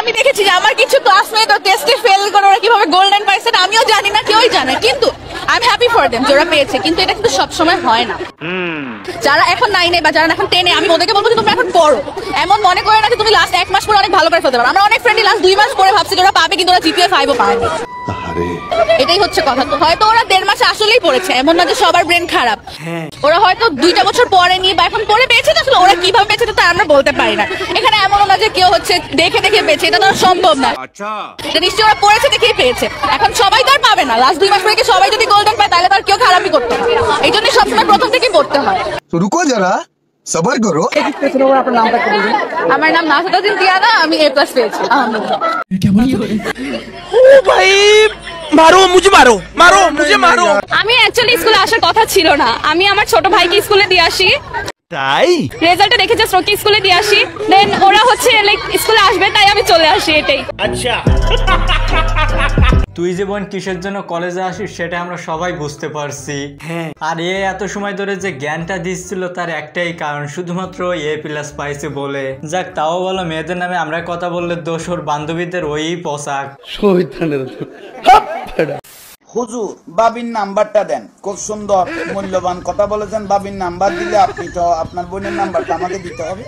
আমি দেখেছি যে আমার কিছু ক্লাসমেট ও টেস্টে ফেল করে ওরা কিভাবে গোল্ডেন পাইছে আমিও জানি না, কেউই জানে, কিন্তু I am happy for them যে ওরা পেয়েছে। কিন্তু এটা কিন্তু সবসময় হয় না। যারা এখন 9 বা যারা এখন 10 আমি ওদেরকে বলবো যে তুমি এখন পড়ো, এমন মনে করে না যে তুমি লাস্ট 1 মাস পরে অনেক ভালো করে ফেলতে পারো। আমরা অনেক ফ্রেন্ডই লাস্ট 2 মাস পরে ভাবছি যে ওরা পাবে, কিন্তু ওরা জিপিএ 5ও পায়নি। এটাই হচ্ছে কথা। তো হয়তো ওরা 1.5 মাস আসলেই পড়েছে, এমন না যে সবার ব্রেন খারাপ। ওরা হয়তো 2টা বছর পড়েনি বা এখন পড়ে পেয়েছে, আসলে ওরা কিভাবে পেয়েছে তা আমরা বলতে পারি না। এখানে এমনও না যে কেউ হচ্ছে দেখে দেখে পেয়েছে, এটা তো সম্ভব না। এটা নিশ্চয়ই ওরা পড়েছে দেখেই পেয়েছে। এখন সবাই তো আর পাবে না, লাস্ট 2 মাস পরে সবাই যদি গোল্ডেন পায় তাহলে তার কেউ খারাপই করতো না। এই জন্য সবসময় প্রথম থেকেই পড়তে হয়। রুকো যারা, সবার করো। আমার নাম নাসিদাতুন তিয়ানা, আমি A+ পেয়েছি। আমি অ্যাকচুয়ালি স্কুলে আসার কথা ছিল না, আমি আমার ছোট ভাইকে স্কুলে দিয়ে আসি, তাই রেজাল্টে দেখে জাস্ট ওকে স্কুলে দিয়ে আসি, দেন ওরা হচ্ছে লাইক স্কুলে আসবে তাই আমি চলে আসি, এটাই। আচ্ছা, তুই যে বোন কিসের জন্য কলেজে আসিস সেটা আমরা সবাই বুঝতে পারছি। আর এত সময় ধরে যে জ্ঞানটা দিচ্ছিল তার একটাই কারণ, শুধুমাত্র A+ পাইছে বলে। যাক, তাও বলো মেয়েদের নামে আমরা কথা বললে দোষ ওর বান্ধবীদের ওই পোশাক। হুজুর বাবির নাম্বারটা দেন, খুব সুন্দর মূল্যবান কথা বলেছেন। বাবির নাম্বার দিলে আপনি তো আপনার বোনের নাম্বারটা আমাকে দিতে হবে,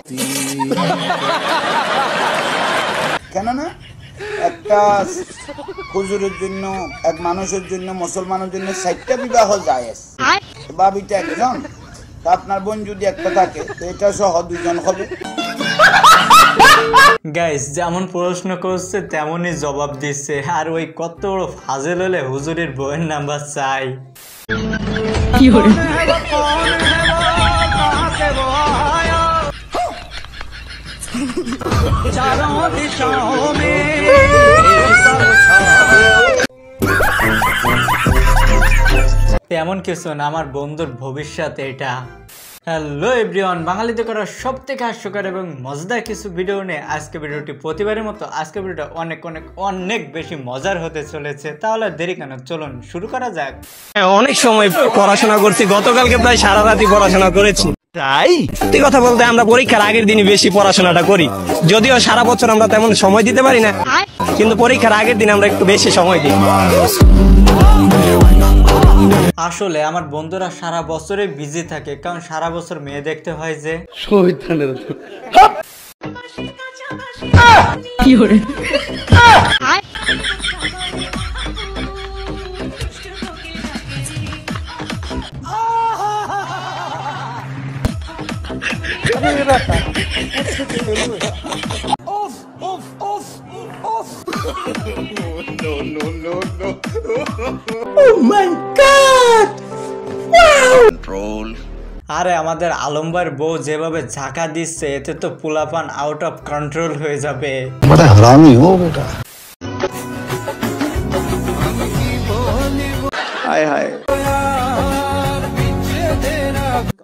কেননা একটা হুজুরের জন্য, এক মানুষের জন্য, মুসলমানের জন্য 60টা বিবাহ জায়েজ। বাবিটা একজন, তা আপনার বোন যদি একটা থাকে তো এটা সহ 2 জন হবে। গাইস, যেমন প্রশ্ন করছে তেমনই জবাব দিচ্ছে। আর ওই কত বড় ফাজেল হলে হুজুরের বইয়ের নাম্বার চাই। কি হলো? তেমন কিছু না, আমার বন্ধুর ভবিষ্যৎ এটা। হ্যালো এভরিওয়ান, বাঙালিতে করা সব থেকে হাস্যকর এবং মজাদার কিছু ভিডিও নিয়ে আজকে ভিডিওটি প্রতিবারের মতো আজকে ভিডিওটা অনেক অনেক অনেক বেশি মজার হতে চলেছে। তাহলে দেরি কেন, চলুন শুরু করা যাক। অনেক সময় পড়াশোনা করছি, গতকালকে প্রায় সারা রাতই পড়াশোনা করেছি। তাই সত্যি কথা বলতে আমরা পরীক্ষার আগের দিনই বেশি পড়াশোনাটা করি, যদিও সারা বছর আমরা তেমন সময় দিতে পারি না, কিন্তু পরীক্ষার আগের দিন আমরা একটু বেশি সময় দিই। আসলে আমার বন্ধুরা সারা বছরে বিজি থাকে, কারণ সারা বছর মেয়ে দেখতে হয় যে। কি হরে আরে আমাদের আলম ভাইয়ের বউ যেভাবে ঝাঁকা দিচ্ছে এতে তো পোলাপান আউট অফ কন্ট্রোল হয়ে যাবে। হারামি হো বেটা। হায় হায়,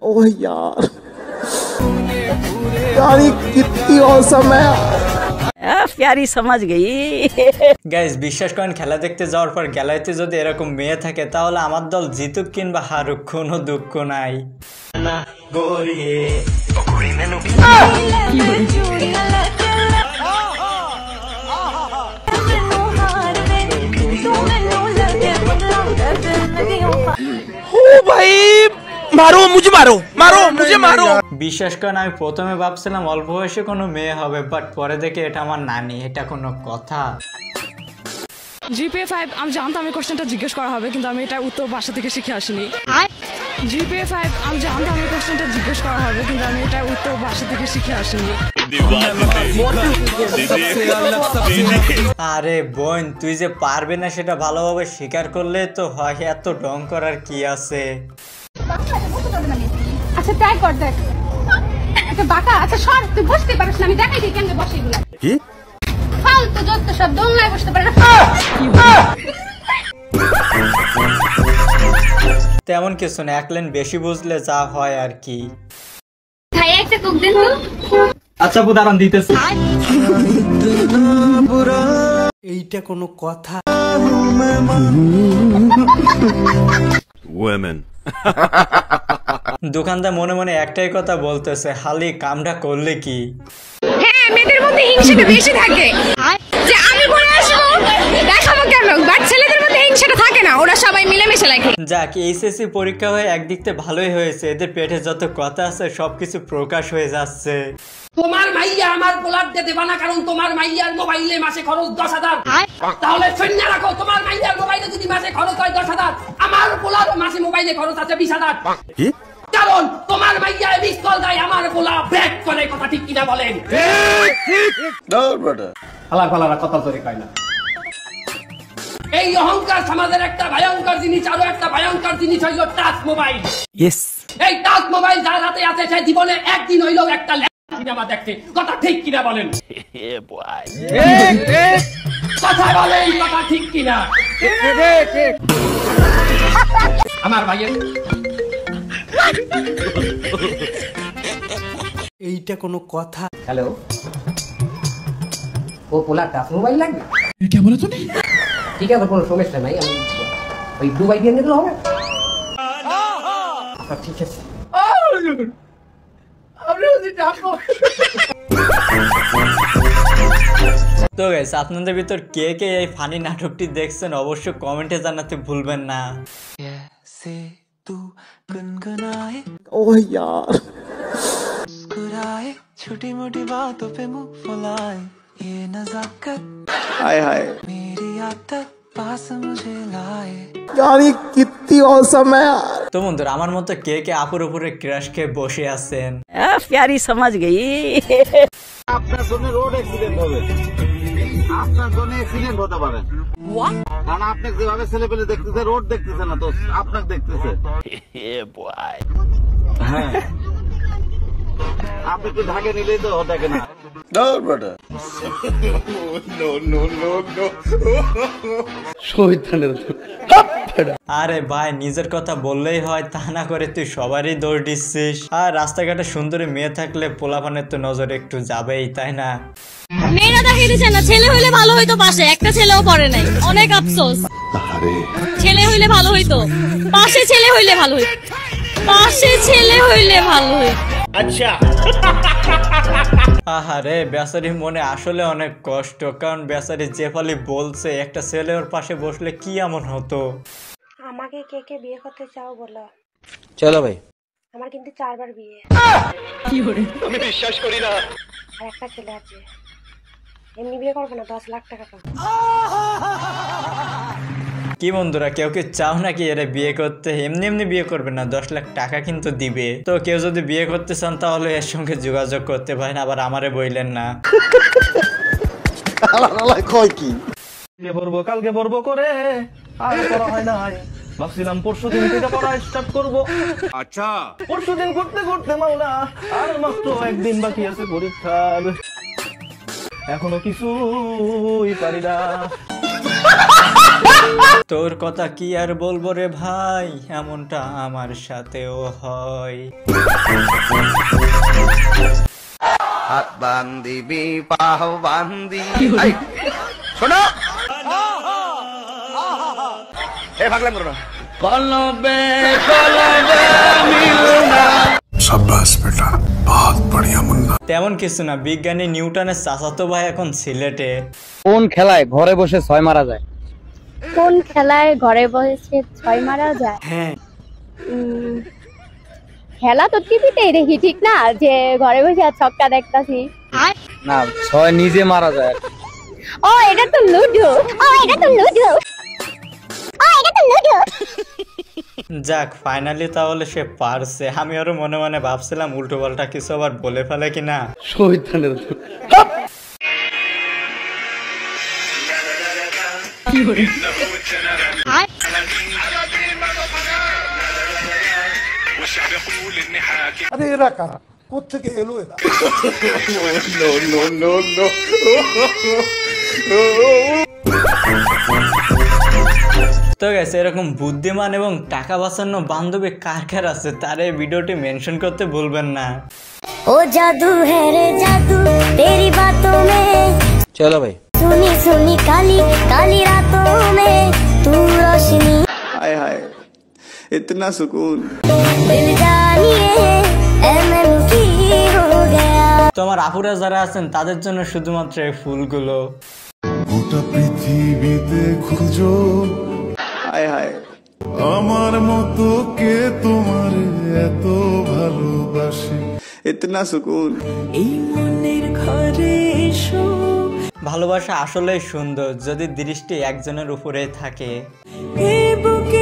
ओ यार ये कितनी औसम है। प्यारी समझ गई। গাইস, বিশ্বাস করেন খেলা দেখতে যাওয়ার পর গ্যালারিতে যদি এরকম মেয়ে থাকে তাহলে আমার দল জিতুক কিংবা হারুক কোনো দুঃখ নাই। বিশ্বাস করেন আমি প্রথমে ভাবছিলাম অল্প বয়সে কোনো মেয়ে হবে, বাট পরে দেখে এটা আমার নানি। এটা কোনো কথা? জিপিএ 5 আমি জানতাম এই কোশ্চেনটা জিজ্ঞেস করা হবে, কিন্তু আমি এটা উত্তর বাসা থেকে শিখে আসিনি। জিপিএ 5 আমি জানতাম এই কোশ্চেনটা জিজ্ঞেস করা হবে, কিন্তু আমি এটা উত্তর বাসা থেকে শিখে আসিনি। আরে বোন, তুই যে পারবে না সেটা ভালোভাবে স্বীকার করলে তো হয়, এত ঢং করার কি আছে? আচ্ছা ট্রাই কর, দেখ। আচ্ছা বাঁকা, আচ্ছা সর, তুই বসতে পারিস না, আমি দেখাই দিই কেমনে বসে এগুলা। কি ফালতু যত সব দোলনায় বসতে পারে না। তেমন কিছু না, 1 লাইন বেশি বুঝলে যা হয় আর কি। ভাইয়া একটা কোক দেন তো। আচ্ছা বুদারান দিতেছি। এইটা কোনো কথা? দোকানদার মনে মনে একটাই কথা বলতেছে, হালি কামটা করলে কি? হ্যাঁ, মেয়েদের মধ্যে হিংসাটা বেশি থাকে। ওরা সবাই মিলেমিশে লেখে। যাক, এইচএসসি পরীক্ষা হয়ে একদিক থেকে ভালোই হয়েছে, এদের পেটে যত কথা আছে সবকিছু প্রকাশ হয়ে যাচ্ছে। তোমার মাইয়া আমার পোলাপ দিয়ে দেবা না, কারণ তোমার মাইয়ার মোবাইলে মাসে খরচ 10,000। তাহলে শূন্য রাখো, তোমার মাইয়ার মোবাইলে যদি মাসে খরচ হয় 10,000, আমার পোলার মাসে মোবাইলে খরচ আছে 20,000। কারণ তোমার মাইয়া মিস কল দেয়, আমার পোলা ব্যাক করে। কথা ঠিক কিনা বলেন? হালার ফালারা কথা ধরে কয় না। এই অহংকার সমাজের একটা ভয়ঙ্কর জিনিস। আরো একটা ভয়ঙ্কর জিনিস হইল টাচ মোবাইল। এই টাচ মোবাইল যার হাতে আছে সে জীবনে একদিন হইলেও একটা সিনেমা দেখছে। কথা ঠিক কিনা বলেন? কথা বলেন, কথা ঠিক কিনা? আমার ভাইয়ের এইটা কোনো কথা? হ্যালো, ও পোলা টাচ মোবাইল লাগবে? কে বলে তুমি? ঠিক আছে, কোনো সমস্যা নাই, আমি ওই দুবাই দিয়ে নিলে হবে। ঠিক আছে। তো গাইস, আপনাদের ভিতর কে কে এই ফানি নাটকটি দেখছেন অবশ্যই কমেন্টে জানাতে ভুলবেন না। ओह यार छोटी मोटी बातों पे मुंह फुलाए, ये नजाकत हाय हाय मेरी आदत पास मुझे लाए। यार ये कितनी औसम है यार। তো বন্ধুরা, আমার মতো কে কে আপুর উপরে ক্রাশ খেয়ে বসে আছেন? प्यारी समझ गई। আপনার জন্য রোড অ্যাক্সিডেন্ট হবে, আপনার জন্য অ্যাক্সিডেন্ট হতে পারে, কারণ আপনি যেভাবে ছেলে পেলে দেখতেছে, রোড দেখতেছে না, তো আপনাকে দেখতেছে। হ্যাঁ, আপনি একটু ঢাকে নিলেই তো দেখে না। আরে ভাই, নিজের কথা বললেই হয়, তা না করে তুই সবারই দৌড় দিচ্ছিস। আর রাস্তাঘাটে সুন্দরী মেয়ে থাকলে পোলাপানের তো নজর একটু যাবেই, তাই না? মেয়েরা দেখে দিচ্ছে না, ছেলে হইলে ভালো হইতো, পাশে একটা ছেলেও পড়ে নাই, অনেক আফসোস। ছেলে হইলে ভালো হইতো, পাশে ছেলে হইলে ভালো হইতো, পাশে ছেলে হইলে ভালো হইতো। আচ্ছা, আহারে, বেচারি মনে আসলে অনেক কষ্ট, কারণ বেচারি যে ফালি বলছে একটা ছেলে ওর পাশে বসলে কি এমন হতো। আমাকে কে কে বিয়ে করতে চাও বলো? চলো ভাই। আমার কিন্তু 4 বার বিয়ে। আমি বিশ্বাস করি না। আর একটা ছেলে আছে, এমনি বিয়ে করবো না, 10 লাখ টাকা পাবো। কি বন্ধুরা, কেউ কি চাও নাকি এরা বিয়ে করতে? এমনি এমনি বিয়ে করবে না, 10 লাখ টাকা কিন্তু দিবে। তো কেউ যদি বিয়ে করতে চান তাহলে এর সঙ্গে যোগাযোগ করতে পারেন, আবার আমারে বইলেন না। কালকে পড়বো করে আর পড়া হয় না, ভাবছিলাম পরশুদিন থেকে পড়া স্টার্ট করবো। আচ্ছা, পরশুদিন করতে করতে মাওনা আর মাত্র একদিন বাকি আছে পরীক্ষার, এখনো কিছুই পারি না। তোর কথা কি আর বলবো রে ভাই, এমনটা আমার সাথেও হয়। হাত বান্দিবি পাহ বান্দি, শোনো এ ভাগলাম করো না। কলবে কলবে মিলনা। शाबाश बेटा, बहुत बढ़िया मुन्ना। তেমন কিছু না, বিজ্ঞানী নিউটনের চাচাতো ভাই এখন সিলেটে। কোন খেলায় ঘরে বসে 6 মারা যায়? কোন খেলায় ঘরে বসে 6 মারা যায়? হ্যাঁ, খেলা তো টিভিতেই দেখি, ঠিক না? যে ঘরে বসে আর ছক্কা দেখতাছি। না, 6 নিজে মারা যায়। ও এটা তো লুডো। ও এটা তো লুডো। ও এটা তো লুডো। যাক, ফাইনালি তাহলে সে পারছে। আমি আরো মনে মনে ভাবছিলাম উল্টো পাল্টা কিছু আবার বলে ফেলে কিনা। শহীদানের अरे एरा करा কোত্থেকে এলো এরা? তো গেছে, এরকম বুদ্ধিমান এবং টাকা বাঁচানো বান্ধবী কার কার আছে তার এই ভিডিওটি মেনশন করতে ভুলবেন না। ও জাদু है रे जादू तेरी बातों में। চলো ভাই। सुनी सुनी काली काली रातों में तू रोशनी। हाय हाय, इतना सुकून। दिल जानिए एमएम की हो गया। তো আমার আপুরা যারা আছেন তাদের জন্য শুধুমাত্র এই ফুলগুলো। গোটা পৃথিবীতে খুঁজো। হায় হায় হায় আমার মতো কে তোমার এত ভালোবাসে ইতনা সুকুন এই মনের ঘরে এসো ভালোবাসা আসলেই সুন্দর যদি দৃষ্টি একজনের উপরে থাকে এ বুকে